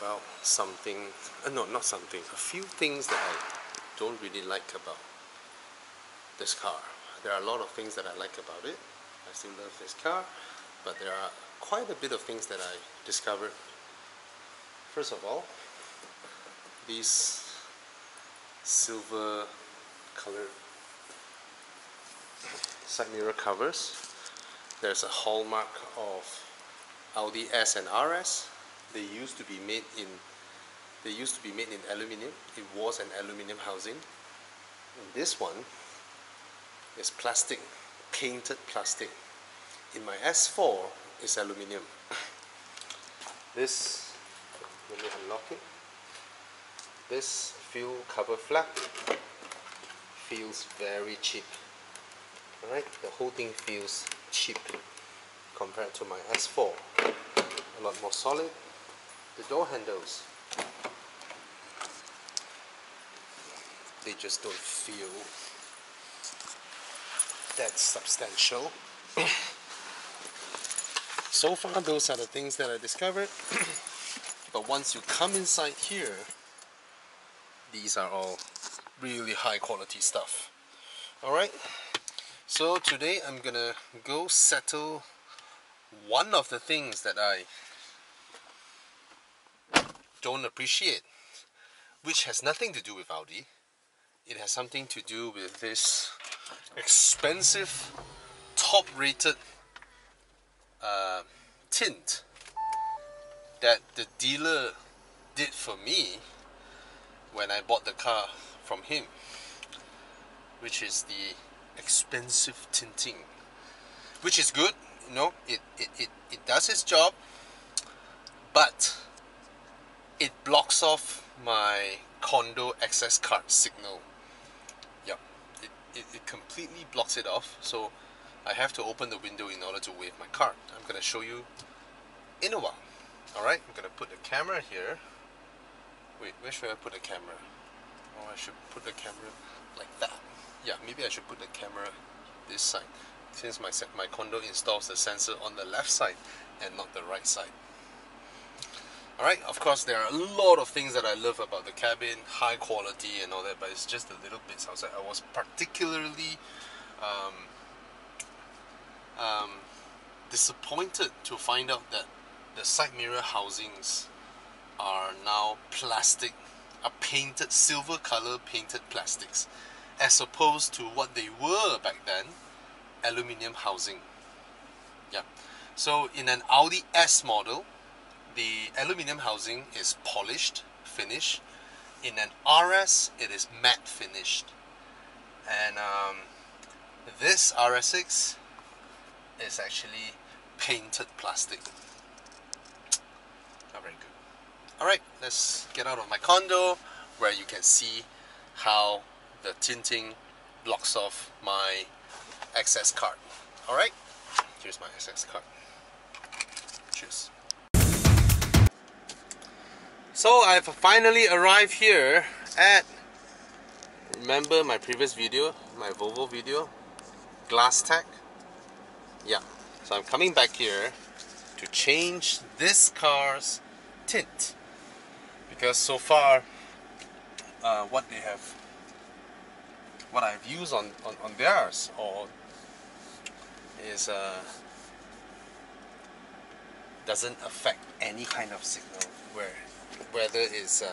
about something, no, not something, a few things that I don't really like about this car. There are a lot of things that I like about it. I still love this car, but there are quite a bit of things that I discovered. First of all, these silver colored side mirror covers. There's a hallmark of Audi S and RS. They used to be made in aluminium. It was an aluminium housing. And this one is plastic, painted plastic. In my S4 is aluminium. This, let me unlock it. This fuel cover flap feels very cheap. Alright, the whole thing feels cheap compared to my S4. A lot more solid. The door handles, they just don't feel that substantial. So far, those are the things that I discovered. But once you come inside here, these are all really high quality stuff. Alright, so today I'm gonna go settle one of the things that I don't appreciate, which has nothing to do with Audi. It has something to do with this expensive, top-rated tint that the dealer did for me when I bought the car from him, which is the expensive tinting, which is good, you know, it does its job, but it blocks off my condo access card signal. Yep, it completely blocks it off, so I have to open the window in order to wave my card. I'm going to show you in a while. Alright, I'm going to put the camera here. Wait, where should I put the camera? Oh, I should put the camera like that. Yeah, maybe I should put the camera this side, since my condo installs the sensor on the left side and not the right side. Alright, of course there are a lot of things that I love about the cabin, high quality and all that, but it's just the little bits outside. I was particularly disappointed to find out that the side mirror housings are now plastic, are painted, silver color painted plastics, as opposed to what they were back then, aluminium housing. Yeah, so in an Audi S model, the aluminium housing is polished, finished. In an RS, it is matte finished. And this RS6 is actually painted plastic. Not very good. Alright, let's get out of my condo where you can see how the tinting blocks off my access card. Alright, here's my access card. Cheers. So I've finally arrived here at, remember my previous video, my Volvo video, GlasTec? Yeah, so I'm coming back here to change this car's tint, because so far what I've used on theirs is doesn't affect any kind of signal, whether it's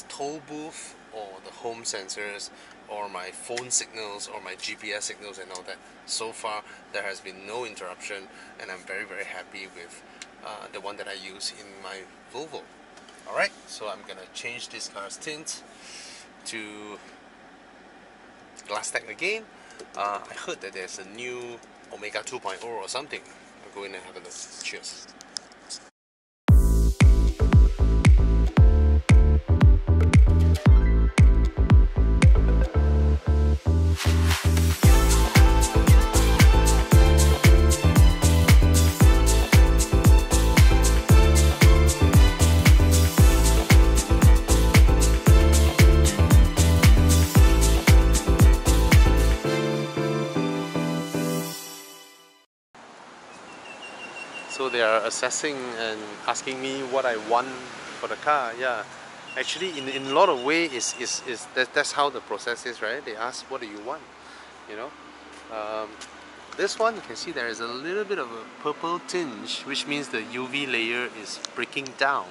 toll booth or the home sensors or my phone signals or my GPS signals and all that. So far there has been no interruption, and I'm very happy with the one that I use in my Volvo. Alright, so I'm gonna change this car's tint to GlasTec again. I heard that there's a new Omega 2.0 or something. I'll go in and have a look. Cheers. So So they are assessing and asking me what I want for the car. Yeah, actually in a lot of ways that's how the process is, right? They ask what do you want, you know. This one you can see there is a little bit of a purple tinge, which means the UV layer is breaking down,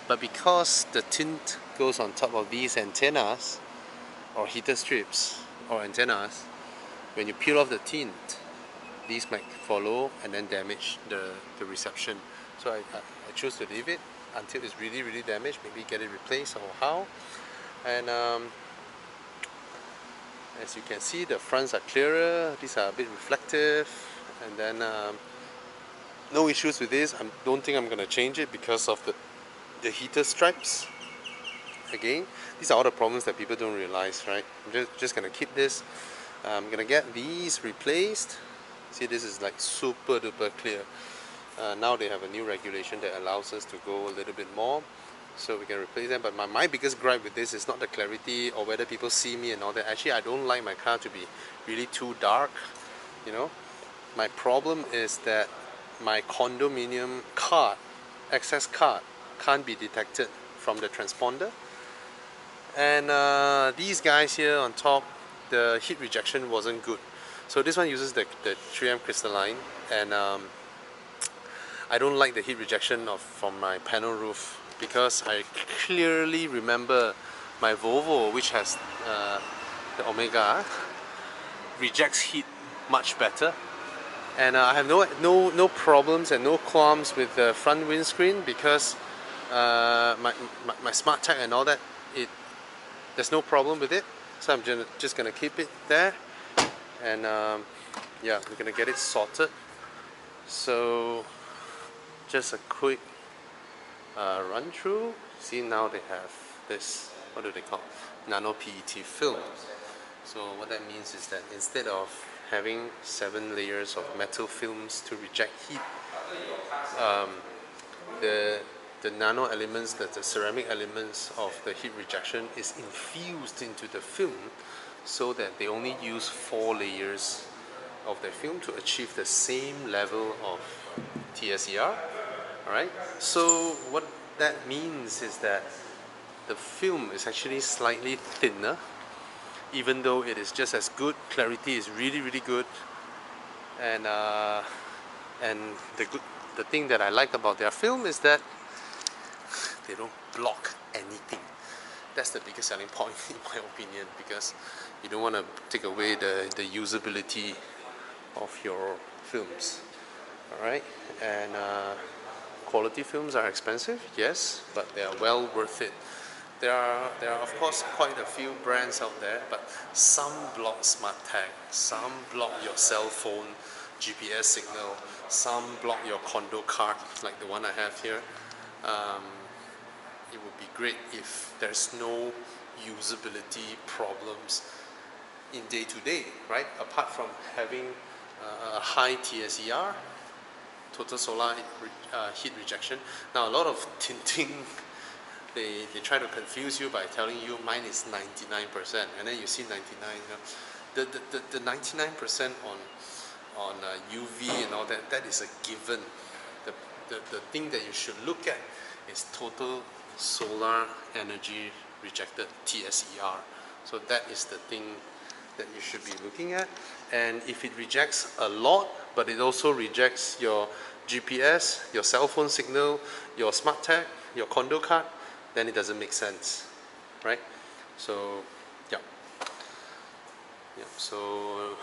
but because the tint goes on top of these antennas or heater strips or antennas, when you peel off the tint, these might follow and then damage the reception. So I choose to leave it until it's really damaged, maybe get it replaced or how. And as you can see, the fronts are clearer, these are a bit reflective, and then no issues with this. I don't think I'm going to change it because of the heater stripes. Again, these are all the problems that people don't realize, right? I'm just going to keep this. I'm going to get these replaced. See, this is like super duper clear. Now they have a new regulation that allows us to go a little bit more, so we can replace them. But my biggest gripe with this is not the clarity or whether people see me and all that. Actually, I don't like my car to be really too dark, you know. My problem is that my condominium card, access card, can't be detected from the transponder. And these guys here on top, the heat rejection wasn't good. So this one uses the 3M crystalline, and I don't like the heat rejection from my panel roof, because I clearly remember my Volvo, which has the Omega, rejects heat much better. And I have no problems and no qualms with the front windscreen, because my smart tag and all that, there's no problem with it. So I'm just gonna keep it there, and yeah, we're gonna get it sorted. So just a quick run through. See, now they have this, what do they call, nano PET film. So what that means is that instead of having 7 layers of metal films to reject heat, the nano elements, the ceramic elements of the heat rejection is infused into the film, so that they only use 4 layers of the film to achieve the same level of TSER. Alright, so what that means is that the film is actually slightly thinner, even though it is just as good. Clarity is really good, and the thing that I like about their film is that they don't block anything. That's the biggest selling point in my opinion, because you don't want to take away the usability of your films. Alright, and quality films are expensive, yes, but they are well worth it. There are of course quite a few brands out there, but some block smart tag, some block your cell phone GPS signal, some block your condo card, like the one I have here. It would be great if there's no usability problems in day-to-day, right? Apart from having a high TSER, total solar heat rejection. Now a lot of tinting, they try to confuse you by telling you mine is 99%, and then you see 99. You know, the 99% on UV and all that, that is a given. The thing that you should look at is total solar energy rejected, TSER. So that is the thing that you should be looking at. And if it rejects a lot, but it also rejects your GPS, your cell phone signal, your smart tag, your condo card, then it doesn't make sense, right? So yeah, so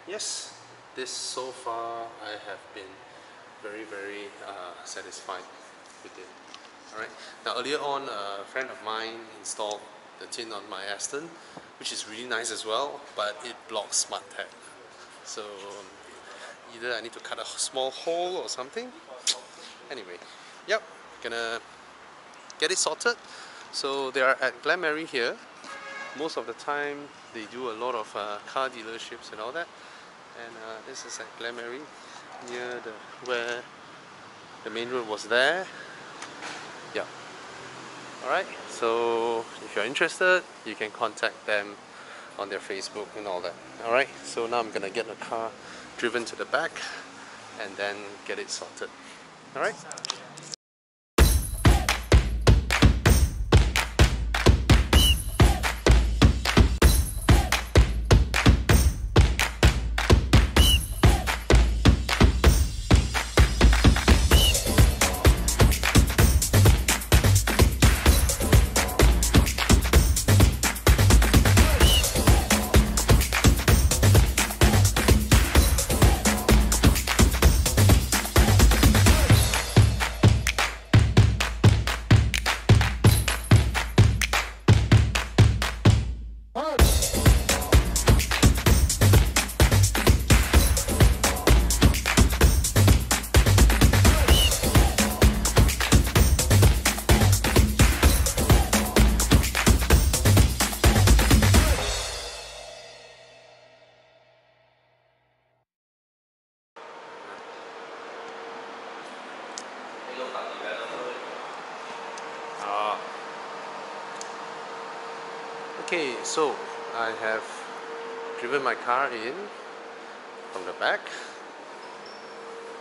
yes, this so far I have been very satisfied with it. Alright, now earlier on a friend of mine installed the tint on my Aston, which is really nice as well, but it blocks smart tag. So either I need to cut a small hole or something. Anyway, yep, gonna get it sorted. So they are at Glenmary here. Most of the time they do a lot of car dealerships and all that. And this is at Glenmary, near where the main road was there. Yeah. Alright, so if you're interested, you can contact them on their Facebook and all that. Alright, so now I'm gonna get the car driven to the back and then get it sorted. Alright? Okay, so I have driven my car in from the back.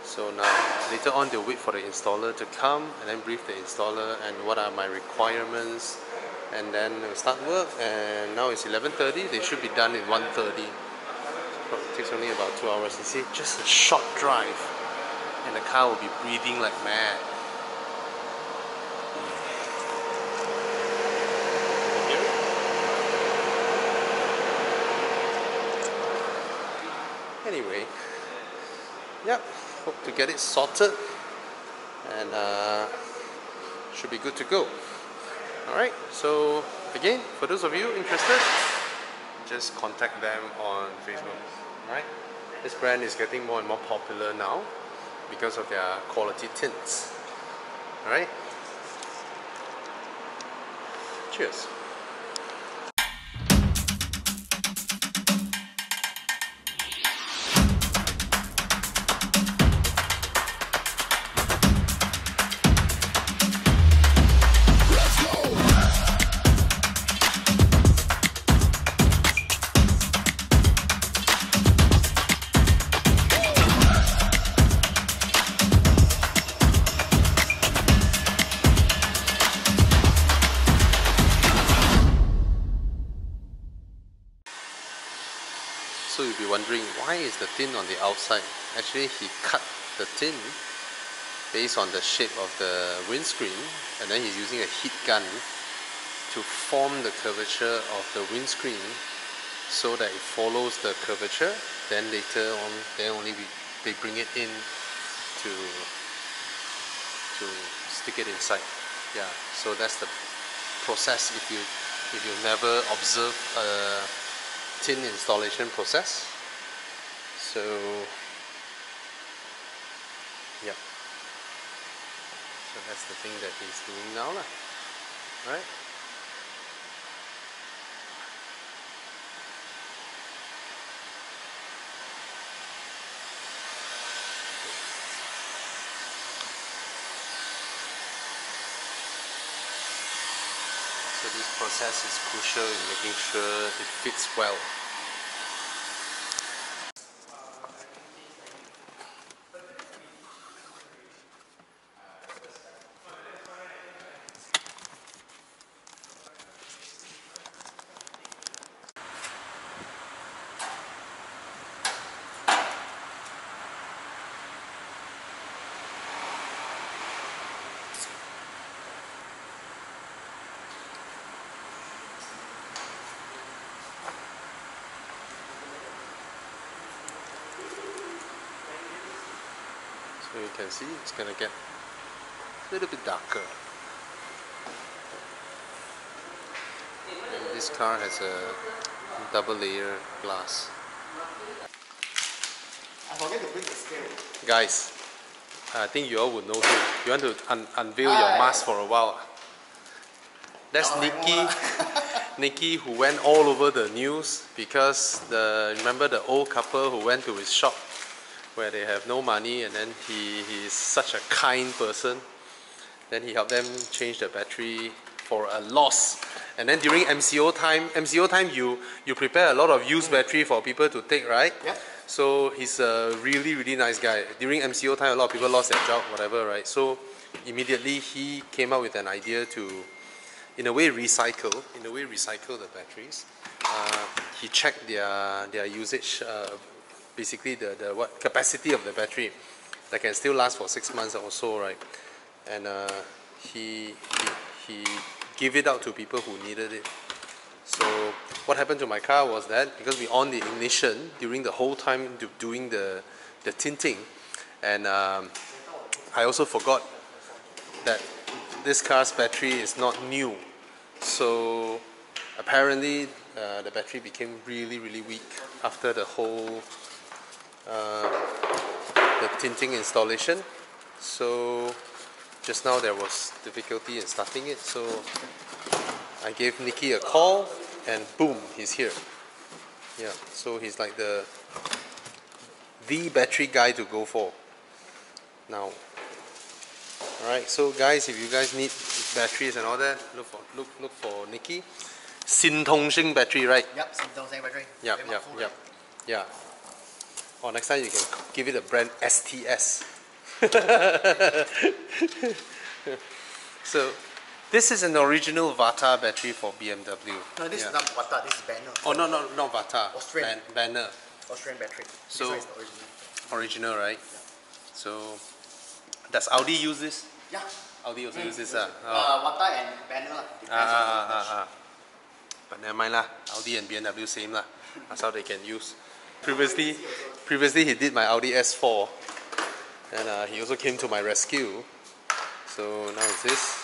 So now later on they'll wait for the installer to come and then brief the installer and what are my requirements, and then we'll start work. And now it's 11:30. They should be done in 1:30. It takes only about 2 hours. You see, just a short drive and the car will be breathing like mad. Anyway, yep, hope to get it sorted and should be good to go. Alright, so again, for those of you interested, just contact them on Facebook. Alright, this brand is getting more and more popular now because of their quality tints. Alright, cheers. So you'll be wondering, why is the tin on the outside? Actually, he cut the tin based on the shape of the windscreen, and then he's using a heat gun to form the curvature of the windscreen so that it follows the curvature. Then later on, they bring it in to stick it inside. Yeah, so that's the process. If you never observe tin installation process. So yeah, so that's the thing that he's doing now lah. Right? So this process is crucial in making sure it fits well. So you can see it's going to get a little bit darker. And this car has a double layer glass. I forget to bring the scale. Guys, I think you all would know too. You want to unveil your mask for a while. That's Nikki who went all over the news because remember the old couple who went to his shop where they have no money, and then he's such a kind person. Then he helped them change the battery for a loss. And then during MCO time you prepare a lot of used battery for people to take, right? Yeah. So he's a really, really nice guy. During MCO time, a lot of people lost their job, whatever, right? So immediately he came up with an idea to, in a way, recycle the batteries. He checked their usage, basically the what capacity of the battery that can still last for 6 months or so, right? And he gave it out to people who needed it. So what happened to my car was that because we on the ignition during the whole time doing the tinting, and I also forgot that this car's battery is not new. So apparently the battery became really, really weak after the whole the tinting installation. So just now there was difficulty in starting it, so I gave Nicky a call and boom, he's here. Yeah, so he's like the battery guy to go for now. Alright, so guys, if you guys need batteries and all that, look for Nicky. Tinting battery, right? Yep, tinting battery. Yep. Yeah. Or next time you can give it a brand STS. So this is an original Vata battery for BMW. No, this is not Vata, this is Banner. Oh no, not Vata. Austrian. Banner. Austrian battery. So this one is the original. Original, right? Yeah. So does Audi use this? Yeah. Audi also use this, Vata and Banner depends on the batch. But never mind lah. Audi and BMW same lah. That's how they can use. Previously he did my Audi S4, and he also came to my rescue. So now it's this.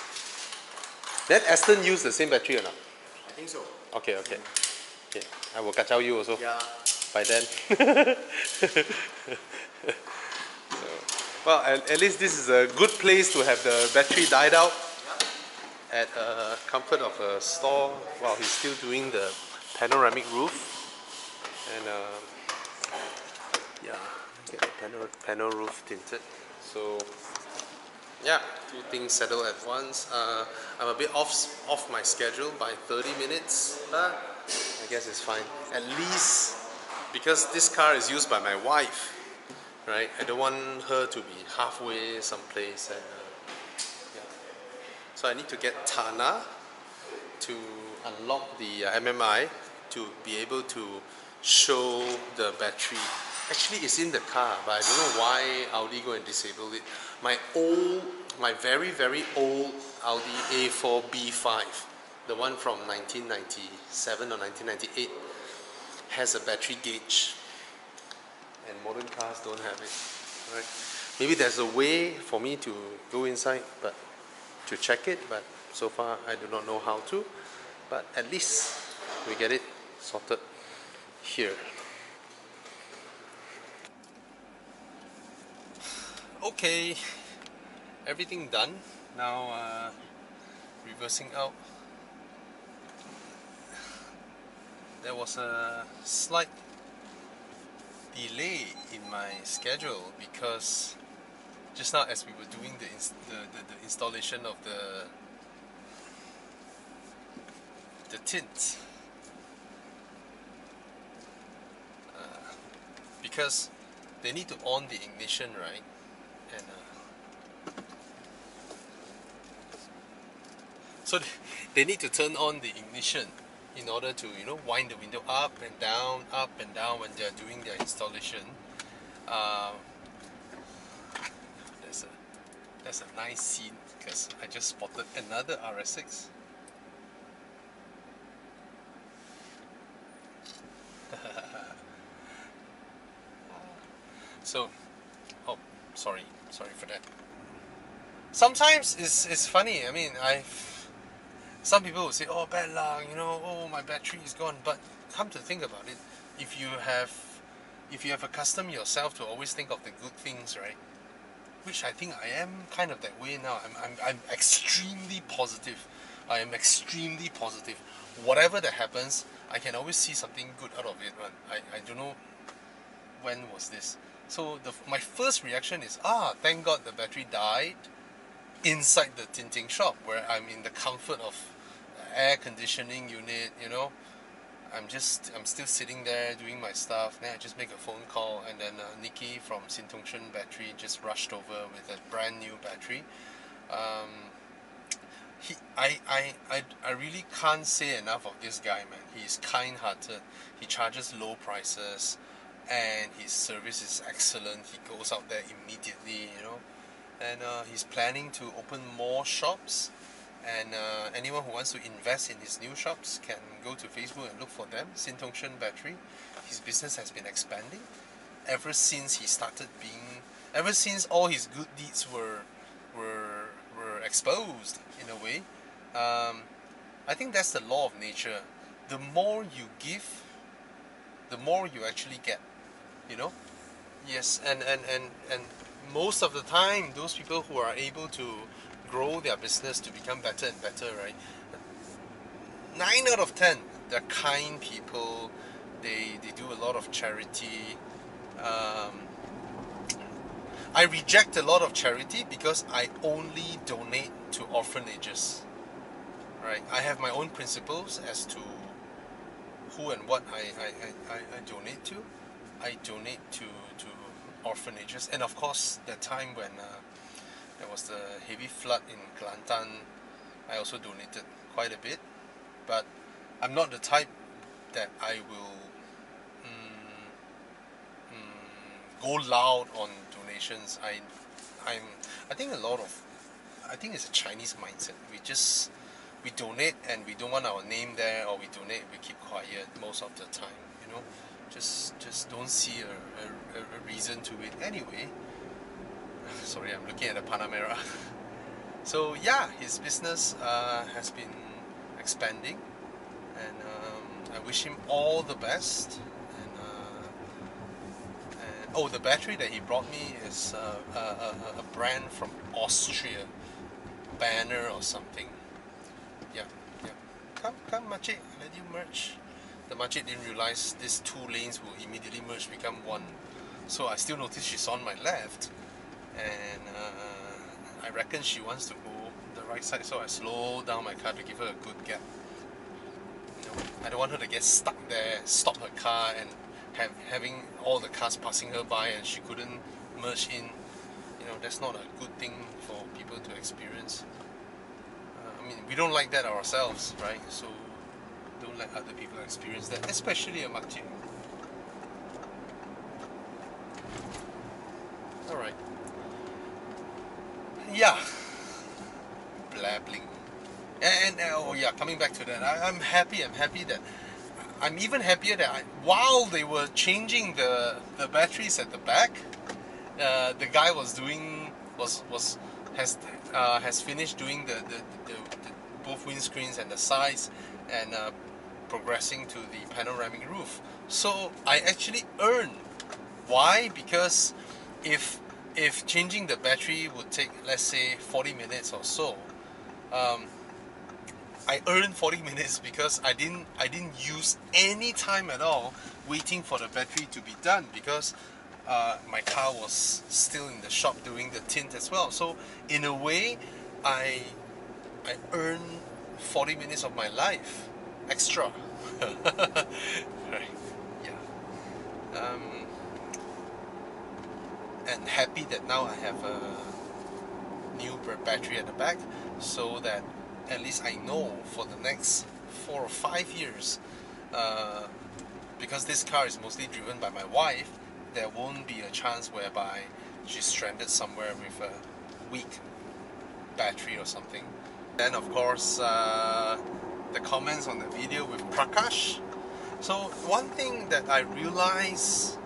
Then Aston use the same battery or not? I think so. Okay. I will kacau you also. Yeah. By then. So, well, at least this is a good place to have the battery died out at comfort of a store while he's still doing the panoramic roof. And yeah, get the panel roof tinted. So yeah, two things settled at once. I'm a bit off my schedule by 30 minutes, but I guess it's fine. At least because this car is used by my wife, right? I don't want her to be halfway someplace, and yeah. So I need to get Tana to unlock the MMI to be able to show the battery. Actually, it's in the car, but I don't know why Audi go and disable it. My very, very old Audi A4 B5, the one from 1997 or 1998, has a battery gauge, and modern cars don't have it. Right? Maybe there's a way for me to go inside, but to check it. But so far, I do not know how to. But at least we get it sorted here. Okay, everything done. Now reversing out. There was a slight delay in my schedule because just now as we were doing the installation of the tint, because they need to on the ignition, right? And so they need to turn on the ignition in order to, you know, wind the window up and down when they're doing their installation. That's a nice scene because I just spotted another RS6. So, oh, sorry for that. Sometimes it's funny. I mean, some people will say, "Oh, bad luck," you know. "Oh, my battery is gone." But come to think about it, if you have accustomed yourself to always think of the good things, right? Which I think I am kind of that way now. I'm extremely positive. I am extremely positive. Whatever that happens, I can always see something good out of it. But I don't know when was this. So my first reaction is, thank God the battery died inside the tinting shop where I'm in the comfort of air conditioning unit, you know. I'm still sitting there doing my stuff. Then I just make a phone call, and then Nikki from Sintungshan Battery just rushed over with a brand new battery. I really can't say enough of this guy, man. He's kind-hearted. He charges low prices, and his service is excellent. He goes out there immediately, you know. And he's planning to open more shops. And anyone who wants to invest in his new shops can go to Facebook and look for them. Sintungshan Battery. His business has been expanding ever since he started being. Ever since all his good deeds were exposed in a way. I think that's the law of nature. The more you give, the more you actually get. You know. Yes, and most of the time, those people who are able to grow their business to become better and better, right? 9 out of 10, they're kind people. They do a lot of charity. I reject a lot of charity because I only donate to orphanages. Right? I have my own principles as to who and what I donate to. I donate to orphanages, and of course, the time when there was the heavy flood in Kelantan, I also donated quite a bit. But I'm not the type that I will go loud on donations. I think it's a Chinese mindset. We donate and we don't want our name there, or we donate, we keep quiet most of the time. You know, just don't see a reason to it anyway. Sorry, I'm looking at the Panamera. So yeah, his business has been expanding, and I wish him all the best. And oh, the battery that he brought me is a brand from Austria, Banner or something. Yeah. Come, Machit, let you merge. The Machit didn't realize these 2 lanes will immediately merge, become one. So I still notice she's on my left. And I reckon she wants to go the right side, so I slow down my car to give her a good gap. You know, I don't want her to get stuck there, stop her car, and having all the cars passing her by and she couldn't merge in. You know, that's not a good thing for people to experience. I mean, we don't like that ourselves, right? So don't let other people experience that, especially a makcik. Alright. Yeah, blabbling, and oh yeah, coming back to that, I'm happy that I'm even happier that while they were changing the batteries at the back, the guy has finished doing the both windscreens and the sides, and progressing to the panoramic roof. So I actually earned. Why? Because if changing the battery would take, let's say, 40 minutes or so, I earned 40 minutes because I didn't use any time at all waiting for the battery to be done, because my car was still in the shop doing the tint as well. So in a way, I earned 40 minutes of my life extra. Right. Yeah. And happy that now I have a new battery at the back, so that at least I know for the next 4 or 5 years, because this car is mostly driven by my wife, there won't be a chance whereby she's stranded somewhere with a weak battery or something. Then of course the comments on the video with Prakash. So one thing that I realized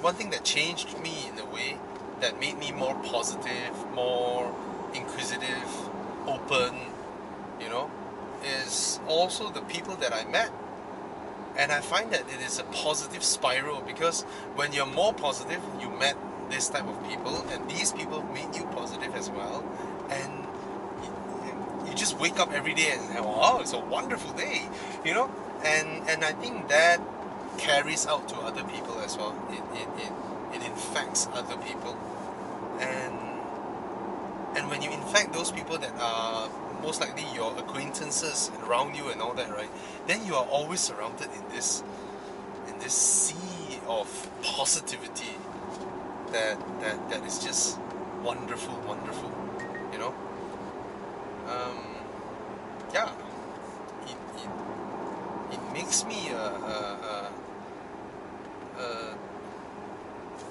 one thing that changed me in a way, that made me more positive, more inquisitive, open, you know, is also the people that I met. And I find that it is a positive spiral, because when you're more positive, you met this type of people, and these people made you positive as well, and you just wake up every day and say, wow, it's a wonderful day, you know. And I think that carries out to other people as well. It infects other people, and when you infect those people that are most likely your acquaintances around you and all that, right? Then you are always surrounded in this sea of positivity that is just wonderful, you know. Yeah, it makes me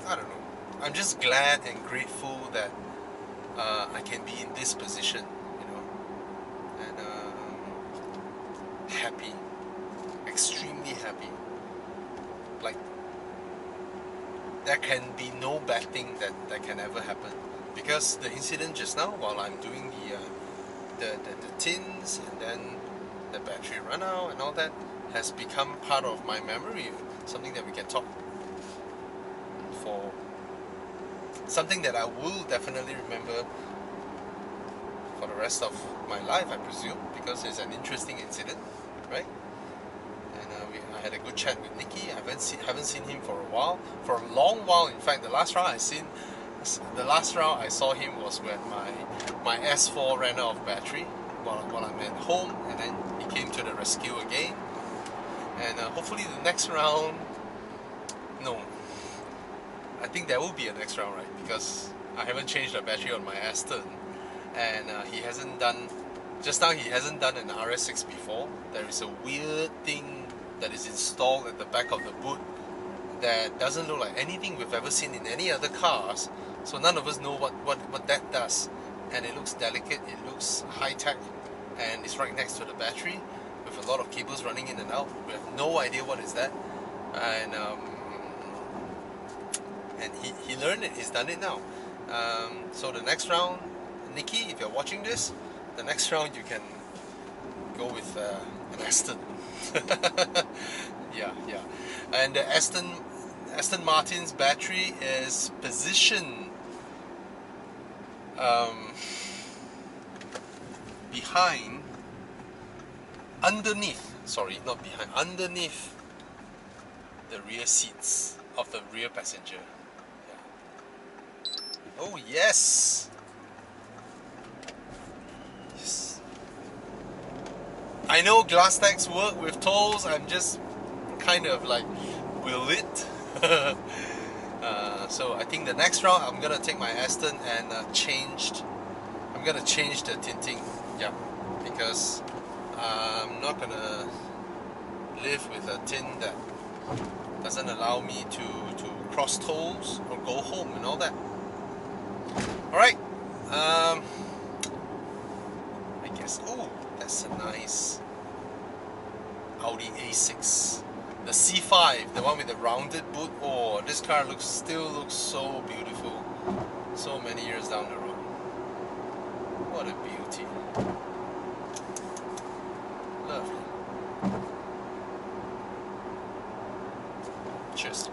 I don't know. I'm just glad and grateful that I can be in this position, you know, and happy, extremely happy. Like, there can be no bad thing that can ever happen, because the incident just now, while I'm doing the tins and then the battery run out and all that, has become part of my memory, something that we can talk for, something that I will definitely remember for the rest of my life, I presume, because it's an interesting incident, right? And I had a good chat with Nicky. I haven't seen him for a while, for a long while. In fact, the last round I saw him was when my S4 ran out of battery while I'm at home, and then he came to the rescue again. And hopefully the next round, no, I think there will be a next round, right? Because I haven't changed the battery on my Aston, and he hasn't done an RS6 before. There is a weird thing that is installed at the back of the boot that doesn't look like anything we've ever seen in any other cars. So none of us know what that does. And it looks delicate, it looks high-tech, and it's right next to the battery with a lot of cables running in and out. We have no idea what is that. And he learned it, he's done it now. So the next round, Nicky, if you're watching this, the next round you can go with an Aston. yeah. And the Aston Martin's battery is positioned underneath the rear seats of the rear passenger. Yeah. Oh yes! Yes. I know GlasTec's work with tolls. I'm just kind of like, will it? So I think the next round I'm gonna take my Aston and I'm gonna change the tinting. Yeah, because I'm not gonna live with a tint that doesn't allow me to cross tolls or go home and all that. Alright, I guess, oh, that's a nice Audi RS6. The C5, the one with the rounded boot. Oh, this car still looks so beautiful so many years down the road. What a beauty. Lovely. Cheers.